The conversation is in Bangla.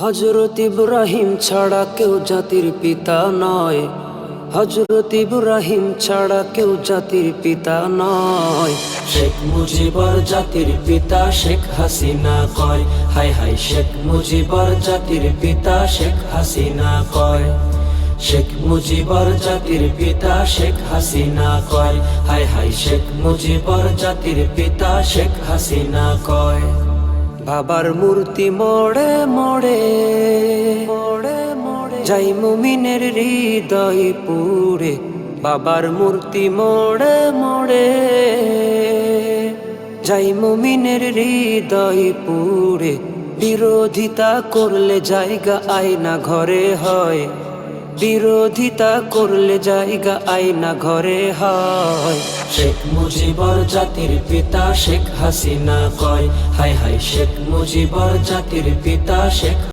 হযরত ইব্রাহিম ছাড়া কেউ জাতির পিতা নয়। হযরত ইব্রাহিম ছাড়া কেউ জাতির পিতা নয়। শেখ মুজিবর জাতির পিতা শেখ হাসিনা কয়, হায় হায় শেখ মুজিবর জাতির পিতা শেখ হাসিনা কয়। শেখ মুজিবর জাতির পিতা শেখ হাসিনা কয়, হায় হায় শেখ মুজিবর জাতির পিতা শেখ হাসিনা কয়। বাবার মূর্তি মোড়ে মোড়ে মোড়ে মোড়ে যাই মুমিনের হৃদয় পুড়ে। বাবার মূর্তি মোড়ে মোড়ে যাই মুমিনের হৃদয় পুড়ে। বিরোধিতা করলে জায়গা আয়না ঘরে হয়, বিরোধিতা করলে জায়গা আয়না ঘরে হয়। শেখ মুজিবর জাতির পিতা শেখ হাসিনা কয়, হায় হায় শেখ মুজিবর জাতির পিতা শেখ